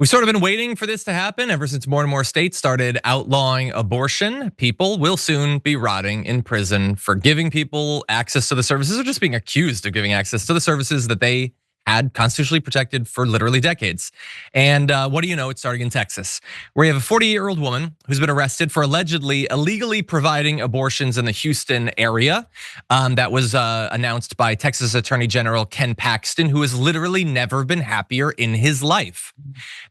We've sort of been waiting for this to happen ever since more and more states started outlawing abortion. People will soon be rotting in prison for giving people access to the services or just being accused of giving access to the services that they had constitutionally protected for literally decades. And what do you know, it's starting in Texas, where you have a 40-year-old woman who's been arrested for allegedly illegally providing abortions in the Houston area. That was announced by Texas Attorney General Ken Paxton, who has literally never been happier in his life.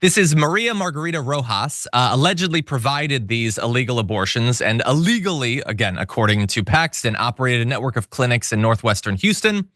This is Maria Margarita Rojas, allegedly provided these illegal abortions and illegally, again, according to Paxton, operated a network of clinics in northwestern Houston.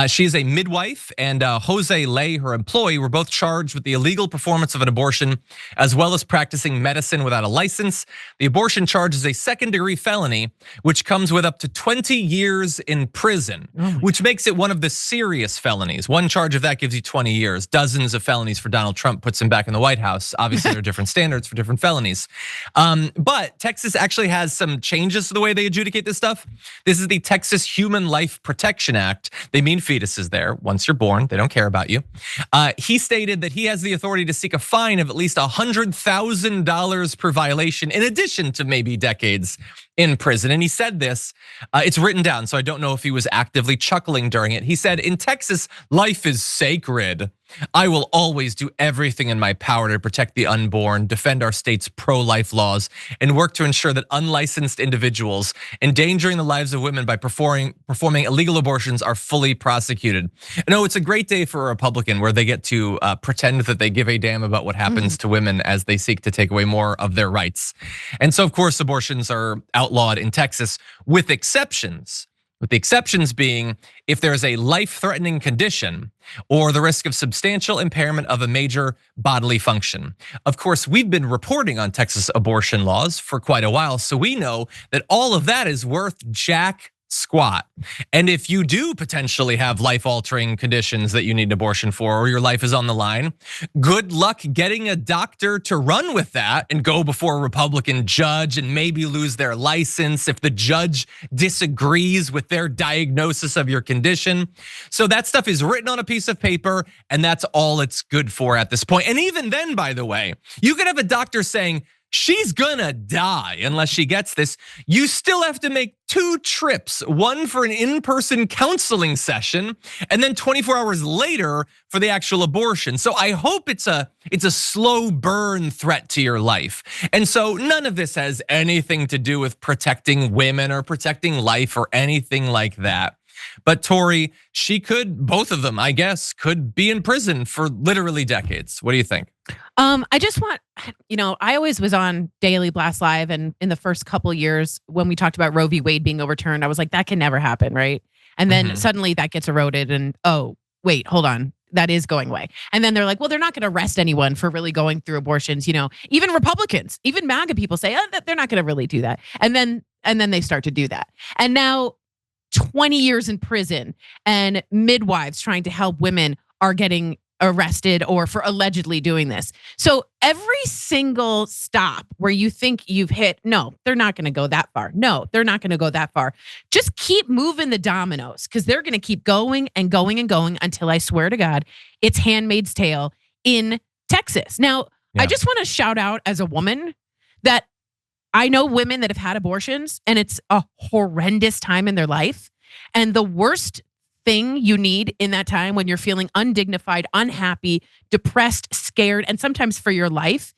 She's a midwife, and Jose Lay, her employee, were both charged with the illegal performance of an abortion, as well as practicing medicine without a license. The abortion charge is a second-degree felony, which comes with up to 20 years in prison, which makes it one of the serious felonies. One charge of that gives you 20 years. Dozens of felonies for Donald Trump puts him back in the White House. Obviously, there are different standards for different felonies. But Texas actually has some changes to the way they adjudicate this stuff. This is the Texas Human Life Protection Act. They mean fetuses there. Once you're born, they don't care about you. He stated that he has the authority to seek a fine of at least $100,000 per violation, in addition to maybe decades in prison. And he said this, it's written down, so I don't know if he was actively chuckling during it. He said, in Texas, life is sacred. I will always do everything in my power to protect the unborn, defend our state's pro-life laws, and work to ensure that unlicensed individuals endangering the lives of women by performing illegal abortions are fully prosecuted. No, it's a great day for a Republican where they get to pretend that they give a damn about what happens to women as they seek to take away more of their rights. And so, of course, abortions are outlawed in Texas with exceptions. With the exceptions being if there's a life-threatening condition or the risk of substantial impairment of a major bodily function. Of course, we've been reporting on Texas abortion laws for quite a while, so we know that all of that is worth jack squat. And if you do potentially have life-altering conditions that you need an abortion for, or your life is on the line, good luck getting a doctor to run with that and go before a Republican judge and maybe lose their license if the judge disagrees with their diagnosis of your condition. So that stuff is written on a piece of paper, and that's all it's good for at this point. And even then, by the way, you could have a doctor saying, she's gonna die unless she gets this. You still have to make 2 trips, one for an in-person counseling session, and then 24 hours later for the actual abortion. So I hope it's a slow burn threat to your life. And so none of this has anything to do with protecting women or protecting life or anything like that. But Tory, both of them, I guess, could be in prison for literally decades. What do you think? I just want, I always was on Daily Blast Live, and in the first couple years when we talked about Roe v. Wade being overturned, I was like, that can never happen, right? And then suddenly that gets eroded, and oh, wait, hold on, that is going away. And then they're like, well, they're not going to arrest anyone for really going through abortions. Even Republicans, even MAGA people say, they're not going to really do that. And then they start to do that. And now 20 years in prison and midwives trying to help women are getting arrested or for allegedly doing this. So every single stop where you think you've hit, no, they're not going to go that far. No, they're not going to go that far. Just keep moving the dominoes, because they're going to keep going and going and going until, I swear to God, it's Handmaid's Tale in Texas. Now, I just want to shout out as a woman that I know women that have had abortions, and it's a horrendous time in their life. And the worst thing you need in that time, when you're feeling undignified, unhappy, depressed, scared, and sometimes for your life,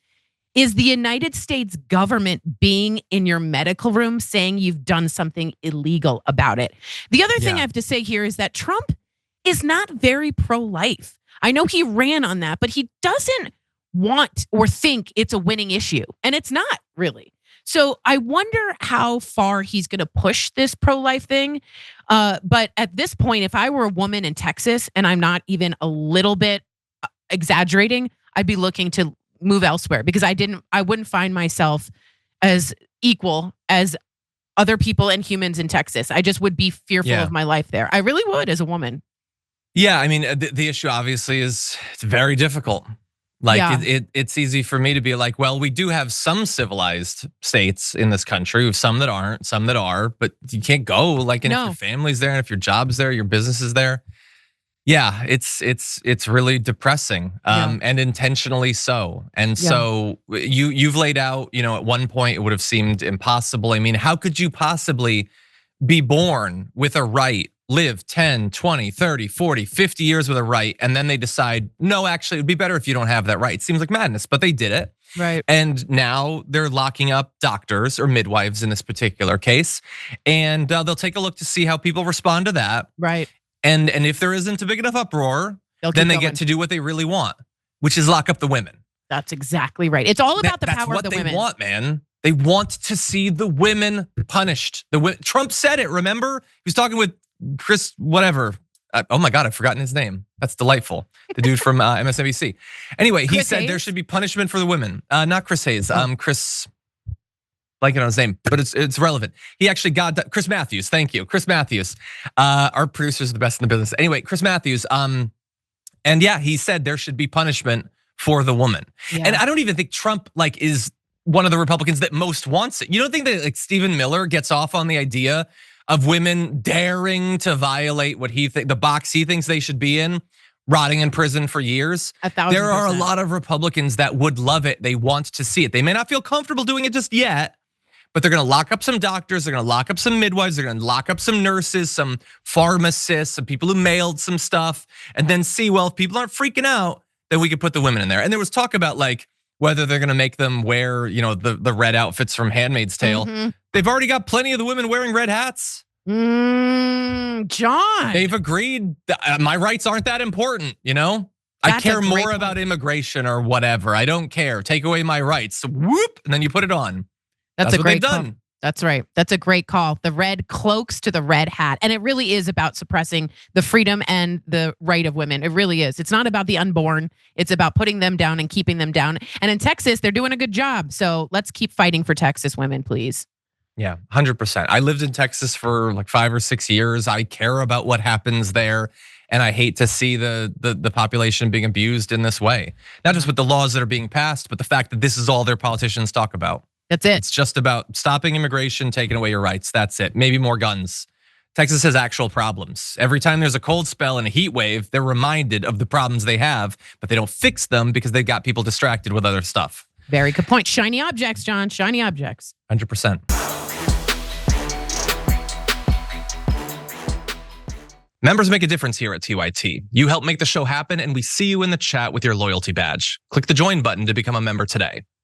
is the United States government being in your medical room saying you've done something illegal about it. The other thing I have to say here is that Trump is not very pro-life. I know he ran on that, but he doesn't want or think it's a winning issue. And it's not really. So I wonder how far he's going to push this pro-life thing. But at this point, if I were a woman in Texas, and I'm not even a little bit exaggerating, I'd be looking to move elsewhere, because I wouldn't find myself as equal as other people and humans in Texas. I just would be fearful of my life there. I really would, as a woman. Yeah, I mean, the issue obviously is it's very difficult. It's easy for me to be like, well, we do have some civilized states in this country. We have some that aren't, some that are, but you can't go. And if your family's there, and if your job's there, your business is there. Yeah, it's really depressing, and intentionally so. And Yeah. so you've laid out, at one point it would have seemed impossible. I mean, how could you possibly be born with a right, live 10, 20, 30, 40, 50 years with a right, and then they decide, no, actually, it'd be better if you don't have that right. It seems like madness, but they did it. Right. And now they're locking up doctors or midwives in this particular case. And they'll take a look to see how people respond to that. Right. And if there isn't a big enough uproar, They'll then keep they going. get to do what they really want, which is lock up the women. That's exactly right. It's all about the power of the women. That's what they want, man. They want to see the women punished. Trump said it, remember? He was talking with Chris, whatever. Oh my God, I've forgotten his name. That's delightful. The dude from MSNBC. Anyway, he Chris said Hayes? there should be punishment for the women. Not Chris Hayes, Chris, blanking on his name, but it's relevant. He actually got Chris Matthews. Thank you, Chris Matthews. Our producers are the best in the business. Anyway, Chris Matthews. And yeah, he said there should be punishment for the woman. Yeah. And I don't even think Trump is one of the Republicans that most wants it. You don't think that Stephen Miller gets off on the idea of women daring to violate what the box he thinks they should be in, rotting in prison for years? 1,000%. There are a lot of Republicans that would love it. They want to see it. They may not feel comfortable doing it just yet, but they're gonna lock up some doctors, they're gonna lock up some midwives, they're gonna lock up some nurses, some pharmacists, some people who mailed some stuff, and then see, well, if people aren't freaking out, then we could put the women in there. And there was talk about whether they're gonna make them wear, the red outfits from Handmaid's Tale. They've already got plenty of the women wearing red hats. John. They've agreed that my rights aren't that important, I That's care a great more point. about immigration or whatever. I don't care. Take away my rights. So whoop, and then you put it on. That's a what great they've call. done. That's right. That's a great call. The red cloaks to the red hat. And it really is about suppressing the freedom and the right of women. It really is. It's not about the unborn. It's about putting them down and keeping them down. And in Texas, they're doing a good job. So let's keep fighting for Texas women, please. Yeah, 100%. I lived in Texas for 5 or 6 years. I care about what happens there. And I hate to see the population being abused in this way. Not just with the laws that are being passed, but the fact that this is all their politicians talk about. That's it. It's just about stopping immigration, taking away your rights. That's it. Maybe more guns. Texas has actual problems. Every time there's a cold spell and a heat wave, they're reminded of the problems they have, but they don't fix them because they've got people distracted with other stuff. Very good point. Shiny objects, John. Shiny objects. 100%. Members make a difference here at TYT. You help make the show happen, and we see you in the chat with your loyalty badge. Click the join button to become a member today.